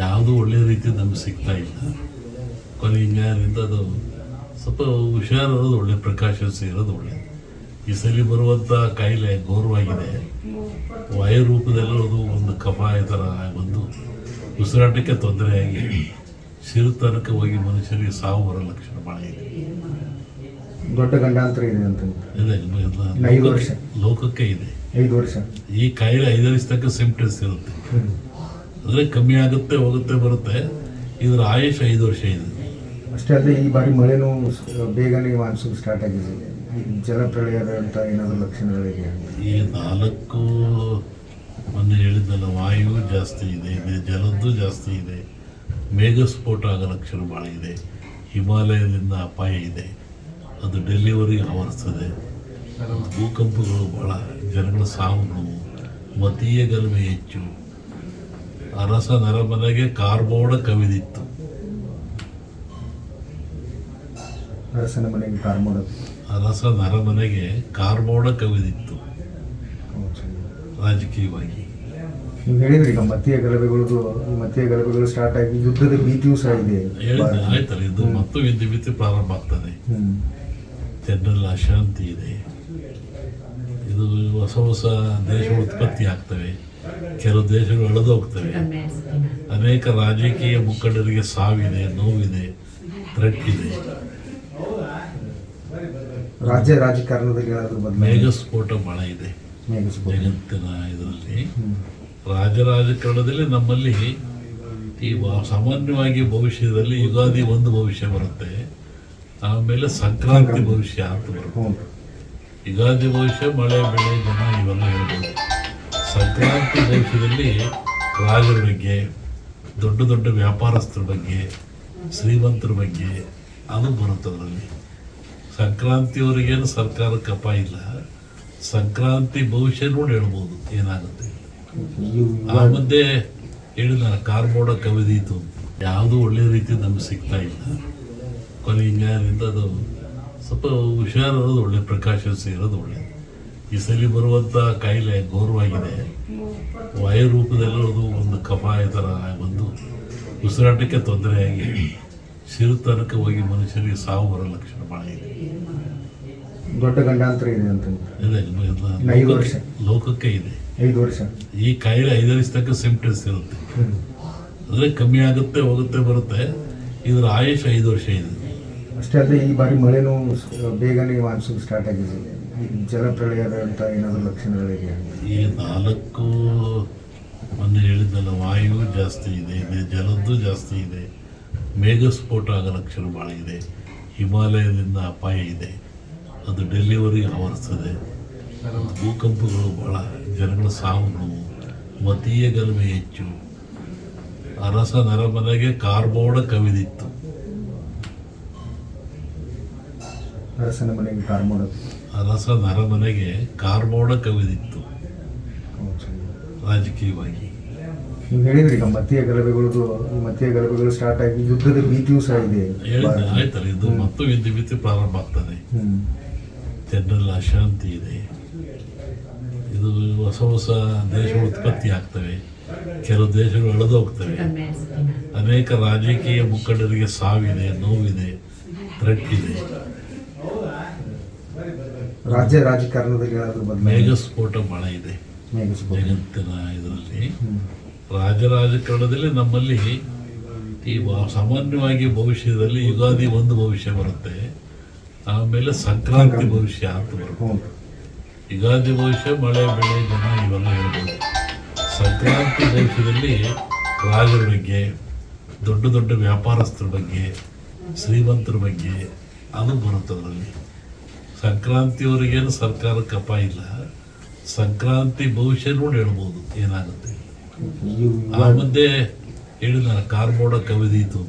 ಯಾವುದೂ ಒಳ್ಳೆಯ ರೀತಿ ನಮ್ಗೆ ಸಿಗ್ತಾ ಇಲ್ಲ. ಕೊನೆ ಹಿಂಗಾರಿಂದ ಅದು ಸ್ವಲ್ಪ ಹುಷಾರಿರೋದು ಒಳ್ಳೆ, ಪ್ರಿಕಾಷನ್ಸ್ ಇರೋದು ಒಳ್ಳೆ. ಈ ಸಲ ಬರುವಂಥ ಕಾಯಿಲೆ ಘೋರವಾಗಿದೆ. ವಾಯು ರೂಪದಲ್ಲಿರೋದು ಒಂದು ಕಫ ಈ ಥರ ಬಂದು ಉಸಿರಾಟಕ್ಕೆ ತೊಂದರೆಯಾಗಿ ಸಿರುತನಕ ಹೋಗಿ ಮನುಷ್ಯರಿಗೆ ಸಾವು ಬರೋ ಲಕ್ಷಣ ಭಾಳ ಇದೆ. ದೊಡ್ಡ ಗಂಡಾಂತರ ಇದೆ ಅಂತ ಇದೆ, 5 ವರ್ಷ ಲೋಕಕ್ಕೆ ಇದೆ. 5 ವರ್ಷ ಈ ಕಾಯಿಲೆ 5 ವರ್ಷ ತನಕ ಸಿಂಪ್ಟಮ್ಸ್ ಇರುತ್ತೆ. ಅಂದರೆ ಕಮ್ಮಿ ಆಗುತ್ತೆ, ಹೋಗುತ್ತೆ, ಬರುತ್ತೆ. ಇದರ ಆಯುಷ್ 5 ವರ್ಷ ಇದೆ. ಅಷ್ಟೇ ಅಲ್ಲದೆ ಈ ಬಾರಿ ಮಳೆನೂ ಬೇಗನೆ ಮಾನ್ಸೂನ್ ಸ್ಟಾರ್ಟ್ ಆಗಿದೆ. ಜಲಪ್ರಳಯದ ಅಂತ ಏನಾದರೂ ಲಕ್ಷಣಗಳಿದೆ? ಈ 4 ಮೊನ್ನೆ ಹೇಳಿದ್ದಲ್ಲ, ವಾಯು ಜಾಸ್ತಿ ಇದೆ, ಜಲದ್ದು ಜಾಸ್ತಿ ಇದೆ, ಮೇಘಸ್ಫೋಟ ಆಗೋ ಲಕ್ಷಣ ಭಾಳ ಇದೆ, ಹಿಮಾಲಯದಿಂದ ಅಪಾಯ ಇದೆ, ಅದು ಡೆಲ್ಲಿವರೆಗೆ ಆವರಿಸ್ತದೆ, ಭೂಕಂಪಗಳು ಭಾಳ, ಜನಗಳ ಸಾವುಗಳು, ಮತೀಯ ಗಲಭೆ ಹೆಚ್ಚು, ಅರಸ ನರಮನೆಗೆ ಕಾರ್ಮೋಡ ಕವಿದಿತ್ತು. ಅರಸನ ಮನೆಗೆ ಕಾರ್ಮೋಡ, ಅರಸ ನರಮನೆಗೆ ಕಾರ್ಮೋಡ ಕವಿದಿತ್ತು ರಾಜಕೀಯವಾಗಿ. ನೀವು ಹೇಳಿದ್ರಿ ಈಗ ಮತೀಯ ಗಲಭೆಗಳು ಸ್ಟಾರ್ಟ್ ಆಗಿ ಯುದ್ಧದ ಭೀತಿಯೂ ಸಹ ಇದೆ. ಆಯ್ತಲ್ಲ, ಇದು ಮತ್ತು ಯುದ್ಧ ಭೀತಿ ಪ್ರಾರಂಭ ಆಗ್ತದೆ. ಜನರಲ್ಲಿ ಅಶಾಂತಿ ಇದೆ. ಇದು ಹೊಸ ಹೊಸ ದೇಶಗಳು ಉತ್ಪತ್ತಿ ಆಗ್ತವೆ, ಕೆಲವು ದೇಶಗಳು ಅಳೆದು ಹೋಗ್ತವೆ. ಅನೇಕ ರಾಜಕೀಯ ಮುಖಂಡರಿಗೆ ಸಾವಿದೆ, ನೋವಿದೆ, ಥ್ರೆಟ್ ಇದೆ. ರಾಜ್ಯ ರಾಜಕಾರಣದಲ್ಲಿ ಏನಾದರೂ ಮೇಘಸ್ಫೋಟ ಭಾಳ ಇದೆ ಜಗತ್ತಿನ ಇದರಲ್ಲಿ. ರಾಜಕಾರಣದಲ್ಲಿ ನಮ್ಮಲ್ಲಿ ಈ ಸಾಮಾನ್ಯವಾಗಿ ಭವಿಷ್ಯದಲ್ಲಿ ಯುಗಾದಿ ಒಂದು ಭವಿಷ್ಯ ಬರುತ್ತೆ, ಆಮೇಲೆ ಸಂಕ್ರಾಂತಿ ಭವಿಷ್ಯ ಅಂತ ಬರುತ್ತೆ. ಯುಗಾದಿ ಭವಿಷ್ಯ ಮಳೆ, ಬೆಳೆ, ಜನ ಇವೆಲ್ಲ ಹೇಳ್ಬೋದು. ಸಂಕ್ರಾಂತಿ ಭವಿಷ್ಯದಲ್ಲಿ ರಾಜರ ಬಗ್ಗೆ, ದೊಡ್ಡ ದೊಡ್ಡ ವ್ಯಾಪಾರಸ್ಥರ ಬಗ್ಗೆ, ಶ್ರೀಮಂತರ ಬಗ್ಗೆ ಅದು ಬರುತ್ತೆ ಅದರಲ್ಲಿ. ಸಂಕ್ರಾಂತಿಯವರಿಗೇನು ಸರ್ಕಾರಕ್ಕೆ ಅಪಾಯ ಇಲ್ಲ, ಸಂಕ್ರಾಂತಿ ಭವಿಷ್ಯ ನೋಡಿ ಹೇಳ್ಬೋದು ಏನಾಗುತ್ತೆ. ಆ ಮಧ್ಯೆ ಹೇಳಿದ ಕಾರ್ಮೋಡ ಕವಿದೀತು, ಯಾವುದೂ ಒಳ್ಳೆಯ ರೀತಿ ನಮ್ಗೆ ಸಿಗ್ತಾ ಇಲ್ಲ. ಕೊನೆ ಹಿಂಗಾರಿಂದ ಅದು ಸ್ವಲ್ಪ ಹುಷಾರಿರೋದು ಒಳ್ಳೆ, ಪ್ರಿಕಾಷನ್ಸ್ ಇರೋದು ಒಳ್ಳೆ. ಈ ಸಲ ಬರುವಂಥ ಕಾಯಿಲೆ ಘೋರವಾಗಿದೆ. ವಾಯು ರೂಪದಲ್ಲಿರೋದು ಒಂದು ಕಫ ಈ ಥರ ಬಂದು ಉಸಿರಾಟಕ್ಕೆ ತೊಂದರೆಯಾಗಿ ಸಿರುತನಕ ಹೋಗಿ ಮನುಷ್ಯರಿಗೆ ಸಾವು ಬರೋ ಲಕ್ಷಣ ಭಾಳ ಇದೆ. ದೊಡ್ಡ ಗಂಡಾಂತರ ಇದೆ ಅಂತ ಇದೆ, 5 ವರ್ಷ ಲೋಕಕ್ಕೆ ಇದೆ. 5 ವರ್ಷ ಈ ಕಾಯಿಲೆ 5 ವರ್ಷ ತನಕ ಸಿಂಪ್ಟಮ್ಸ್ ಇರುತ್ತೆ. ಅಂದರೆ ಕಮ್ಮಿ ಆಗುತ್ತೆ, ಹೋಗುತ್ತೆ, ಬರುತ್ತೆ. ಇದರ ಆಯುಷ್ 5 ವರ್ಷ ಇದೆ. ಅಷ್ಟೇ ಅಲ್ಲದೆ ಈ ಬಾರಿ ಮಳೆನೂ ಬೇಗನೆ ಮಾನ್ಸೂನ್ ಸ್ಟಾರ್ಟ್ ಆಗಿದೆ. ಜಲಪ್ರಳಯದ ಅಂತ ಏನಾದರೂ ಲಕ್ಷಣಗಳಿದೆ? ಈ 4 ಮೊನ್ನೆ ಹೇಳಿದ್ದಲ್ಲ, ವಾಯು ಜಾಸ್ತಿ ಇದೆ, ಜಲದ್ದು ಜಾಸ್ತಿ ಇದೆ, ಮೇಘಸ್ಫೋಟ ಆಗೋ ಲಕ್ಷಣ ಭಾಳ ಇದೆ, ಹಿಮಾಲಯದಿಂದ ಅಪಾಯ ಇದೆ, ಅದು ಡೆಲ್ಲಿವರೆಗೆ ಆವರಿಸ್ತದೆ, ಭೂಕಂಪಗಳು ಭಾಳ, ಜನಗಳ ಸಾವುಗಳು, ಮತೀಯ ಗಲಭೆ ಹೆಚ್ಚು, ಅರಸ ನರಮನೆಗೆ ಕಾರ್ಮೋಡ ಕವಿದಿತ್ತು. ಅರಸನ ಮನೆಗೆ ಕಾರ್ಮೋಡ, ಅರಸ ನರಮನೆಗೆ ಕಾರ್ಮೋಡ ಕವಿದಿತ್ತು ರಾಜಕೀಯವಾಗಿ. ನೀವು ಹೇಳಿದ್ರಿ ಈಗ ಮತೀಯ ಗಲಭೆಗಳು ಸ್ಟಾರ್ಟ್ ಆಗಿ ಯುದ್ಧದ ಭೀತಿಯೂ ಸಹ ಇದೆ. ಆಯ್ತಲ್ಲ, ಇದು ಮತ್ತು ಯುದ್ಧ ಭೀತಿ ಪ್ರಾರಂಭ ಆಗ್ತದೆ. ಜನರಲ್ಲಿ ಅಶಾಂತಿ ಇದೆ. ಇದು ಹೊಸ ಹೊಸ ದೇಶಗಳು ಉತ್ಪತ್ತಿ ಆಗ್ತವೆ, ಕೆಲವು ದೇಶಗಳು ಅಳೆದು ಹೋಗ್ತವೆ. ಅನೇಕ ರಾಜಕೀಯ ಮುಖಂಡರಿಗೆ ಸಾವಿದೆ, ನೋವಿದೆ, ಥ್ರೆಟ್ ಇದೆ. ರಾಜ್ಯ ರಾಜಕಾರಣದಲ್ಲಿ ಏನಾದರೂ ಮೇಘಸ್ಫೋಟ ಭಾಳ ಇದೆ ಜಗತ್ತಿನ ಇದರಲ್ಲಿ. ರಾಜಕಾರಣದಲ್ಲಿ ನಮ್ಮಲ್ಲಿ ಈ ಸಾಮಾನ್ಯವಾಗಿ ಭವಿಷ್ಯದಲ್ಲಿ ಯುಗಾದಿ ಒಂದು ಭವಿಷ್ಯ ಬರುತ್ತೆ, ಆಮೇಲೆ ಸಂಕ್ರಾಂತಿ ಭವಿಷ್ಯ ಅಂತ ಬರುತ್ತೆ. ಯುಗಾದಿ ಭವಿಷ್ಯ ಮಳೆ, ಬೆಳೆ, ಜನ ಇವೆಲ್ಲ ಹೇಳ್ಬೋದು. ಸಂಕ್ರಾಂತಿ ಭವಿಷ್ಯದಲ್ಲಿ ರಾಜರ ಬಗ್ಗೆ, ದೊಡ್ಡ ದೊಡ್ಡ ವ್ಯಾಪಾರಸ್ಥರ ಬಗ್ಗೆ, ಶ್ರೀಮಂತರ ಬಗ್ಗೆ ಅದು ಬರುತ್ತೆ ಅದರಲ್ಲಿ. ಸಂಕ್ರಾಂತಿಯವರಿಗೇನು ಸರ್ಕಾರಕ್ಕೆ ಅಪಾಯ ಇಲ್ಲ, ಸಂಕ್ರಾಂತಿ ಭವಿಷ್ಯ ನೋಡಿ ಹೇಳ್ಬೋದು ಏನಾಗುತ್ತೆ. ಆ ಮಧ್ಯೆ ಹೇಳಿದ ಕಾರ್ಮೋಡ ಕವಿದೀತು.